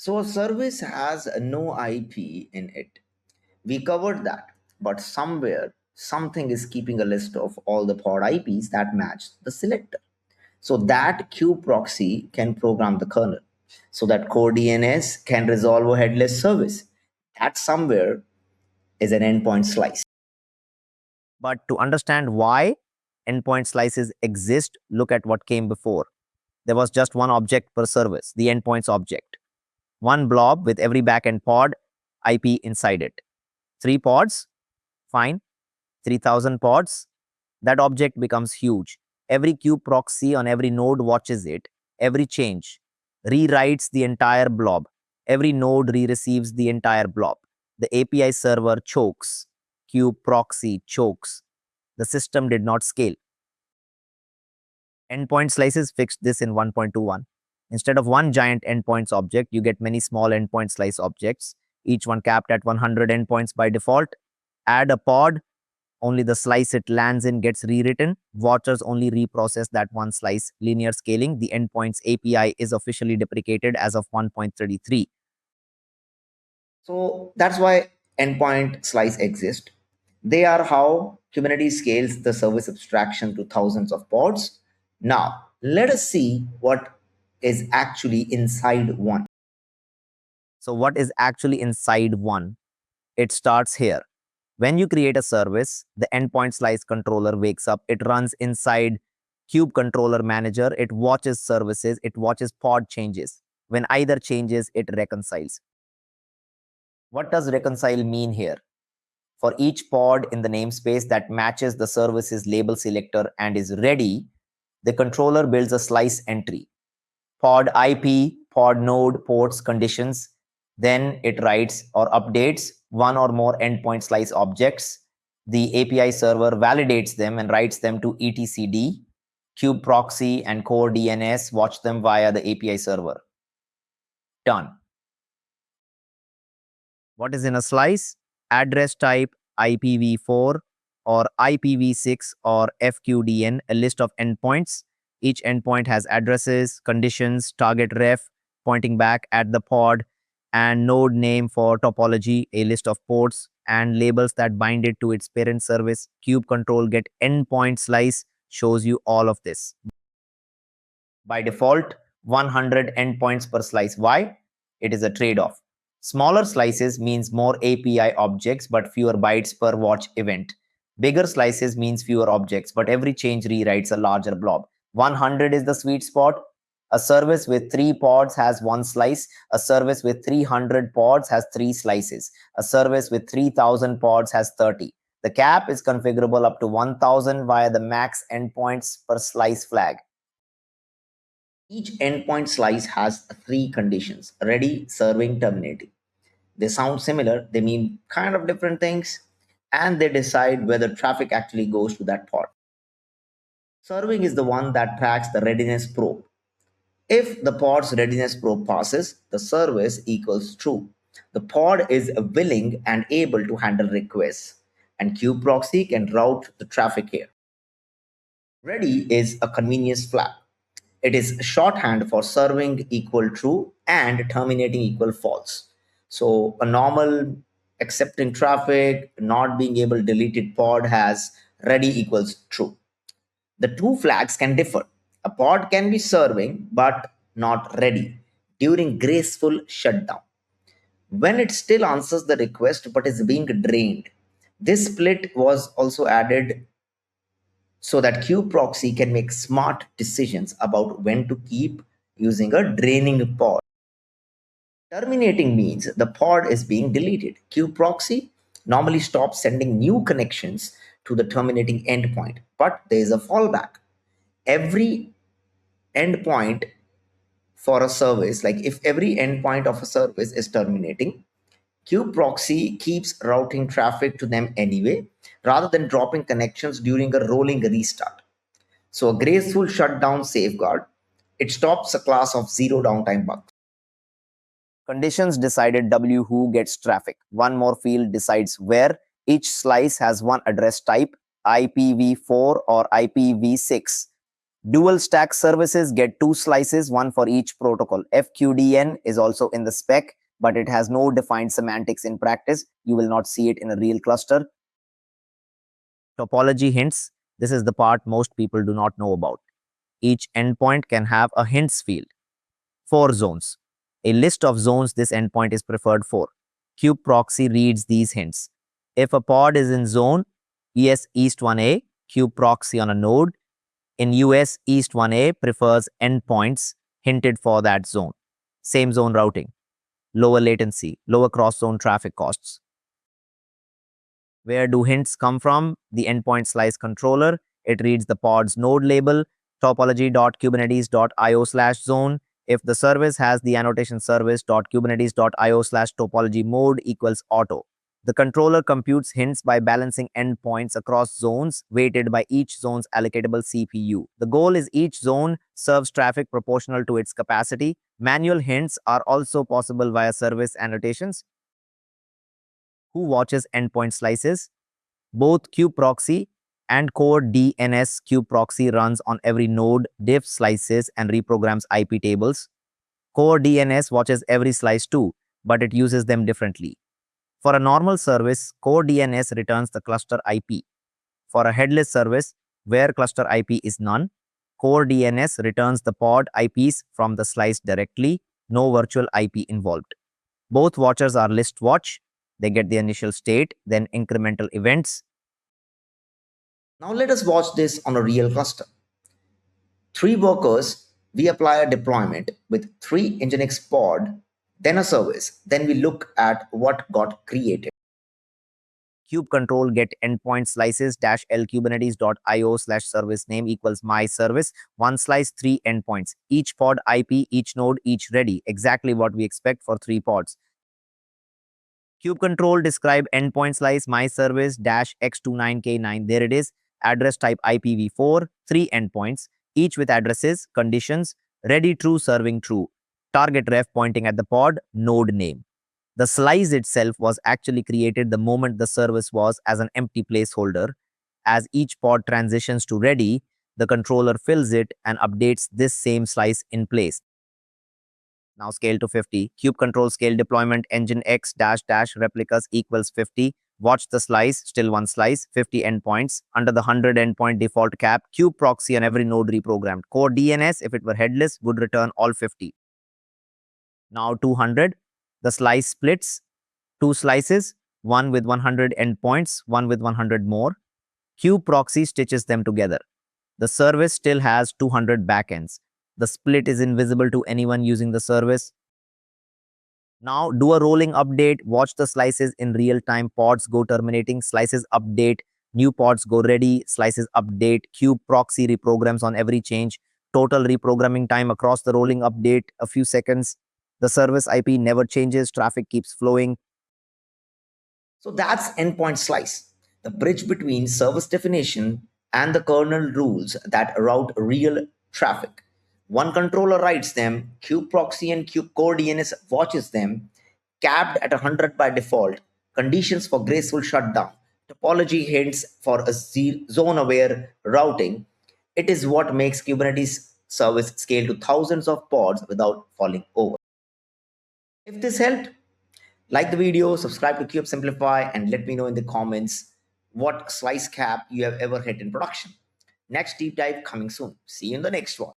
So a service has no IP in it. We covered that, but somewhere something is keeping a list of all the pod IPs that match the selector. So that kube-proxy can program the kernel. So that CoreDNS can resolve a headless service. That somewhere is an endpoint slice. But to understand why endpoint slices exist, look at what came before. There was just one object per service, the endpoints object. One blob with every backend pod IP inside it. 3 pods, fine. 3000 pods, that object becomes huge. Every kube-proxy on every node watches it. Every change rewrites the entire blob. Every node re-receives the entire blob. The API server chokes. Kube-proxy chokes. The system did not scale. Endpoint slices fixed this in 1.21. Instead of one giant endpoints object, you get many small endpoint slice objects, each one capped at 100 endpoints by default. Add a pod, only the slice it lands in gets rewritten. Watchers only reprocess that one slice. Linear scaling. The Endpoints API is officially deprecated as of 1.33. So that's why endpoint slice exist. They are how Kubernetes scales the service abstraction to thousands of pods. Now, let us see what is actually inside one. So what is actually inside one? It starts here. When you create a service, the endpoint slice controller wakes up. It runs inside Kube Controller Manager. It watches services. It watches pod changes. When either changes, it reconciles. What does reconcile mean here? For each pod in the namespace that matches the service's label selector and is ready, the controller builds a slice entry. Pod IP, pod node, ports, conditions. Then it writes or updates one or more endpoint slice objects. The API server validates them and writes them to etcd. Kube-proxy and CoreDNS watch them via the API server. Done. What is in a slice? Address type IPv4 or IPv6 or FQDN, a list of endpoints. Each endpoint has addresses, conditions, target ref, pointing back at the pod, and node name for topology, a list of ports, and labels that bind it to its parent service. Kube control get endpoint slice shows you all of this. By default, 100 endpoints per slice. Why? It is a trade-off. Smaller slices means more API objects but fewer bytes per watch event. Bigger slices means fewer objects, but every change rewrites a larger blob. 100 is the sweet spot. A service with 3 pods has 1 slice. A service with 300 pods has 3 slices. A service with 3000 pods has 30. The cap is configurable up to 1000 via the max endpoints per slice flag. Each endpoint slice has 3 conditions: ready, serving, terminating. They sound similar, they mean kind of different things, and they decide whether traffic actually goes to that pod. Serving is the one that tracks the readiness probe. If the pod's readiness probe passes, the service equals true. The pod is willing and able to handle requests, and kube-proxy can route the traffic here. Ready is a convenience flag. It is shorthand for serving equal true and terminating equal false. So a normal accepting traffic, not being able to delete it pod has ready equals true. The two flags can differ. A pod can be serving but not ready during graceful shutdown, when it still answers the request but is being drained. This split was also added so that kube-proxy can make smart decisions about when to keep using a draining pod. Terminating means the pod is being deleted. Kube-proxy normally stops sending new connections to the terminating endpoint, but there is a fallback. Every endpoint for a service, like if every endpoint of a service is terminating, kube-proxy keeps routing traffic to them anyway, rather than dropping connections during a rolling restart. So a graceful shutdown safeguard, it stops a class of zero downtime bugs. Conditions decided W who gets traffic. One more field decides where. Each slice has one address type, IPv4 or IPv6. Dual stack services get 2 slices, one for each protocol. FQDN is also in the spec, but it has no defined semantics in practice. You will not see it in a real cluster. Topology hints. This is the part most people do not know about. Each endpoint can have a hints field. 4 zones. A list of zones this endpoint is preferred for. Kube-proxy reads these hints. If a pod is in zone ES East 1A, kube-proxy on a node in US East 1A prefers endpoints hinted for that zone. Same zone routing, lower latency, lower cross-zone traffic costs. Where do hints come from? The endpoint slice controller. It reads the pod's node label, topology.kubernetes.io/zone. If the service has the annotation service.kubernetes.io/topology mode equals auto. The controller computes hints by balancing endpoints across zones weighted by each zone's allocatable CPU. The goal is each zone serves traffic proportional to its capacity. Manual hints are also possible via service annotations. Who watches endpoint slices? Both kube-proxy and CoreDNS kube-proxy runs on every node, diff slices, and reprograms IP tables. CoreDNS watches every slice too, but it uses them differently. For a normal service, CoreDNS returns the cluster IP. For a headless service, where cluster IP is none, CoreDNS returns the pod IPs from the slice directly, no virtual IP involved. Both watchers are list watch. They get the initial state, then incremental events. Now let us watch this on a real cluster. 3 workers, we apply a deployment with 3 Nginx pod, then a service. Then we look at what got created. Kube control get endpoint slices dash l kubernetes.io/service name equals my service. 1 slice, 3 endpoints. Each pod IP, each node, each ready. Exactly what we expect for 3 pods. Kube control describe endpoint slice my service dash x29k9. There it is. Address type IPv4, 3 endpoints, each with addresses, conditions, ready true serving true. Target ref pointing at the pod, node name. The slice itself was actually created the moment the service was as an empty placeholder. As each pod transitions to ready, the controller fills it and updates this same slice in place. Now scale to 50. Kube control scale deployment engine x dash dash replicas equals 50. Watch the slice, still 1 slice, 50 endpoints. Under the 100 endpoint default cap, kube-proxy on every node reprogrammed. CoreDNS, if it were headless, would return all 50. Now 200. The slice splits. 2 slices, one with 100 endpoints, one with 100 more. Kube-proxy stitches them together. The service still has 200 backends. The split is invisible to anyone using the service. Now do a rolling update, watch the slices in real time, pods go terminating, slices update, new pods go ready, slices update, kube-proxy reprograms on every change, total reprogramming time across the rolling update, a few seconds. The service IP never changes, traffic keeps flowing. So that's endpoint slice, the bridge between service definition and the kernel rules that route real traffic. One controller writes them, kube-proxy and CoreDNS watches them, capped at 100 by default, conditions for graceful shutdown, topology hints for a zone-aware routing. It is what makes Kubernetes service scale to thousands of pods without falling over. If this helped, like the video, subscribe to Kubesimplify, and let me know in the comments what slice cap you have ever hit in production. Next deep dive coming soon. See you in the next one.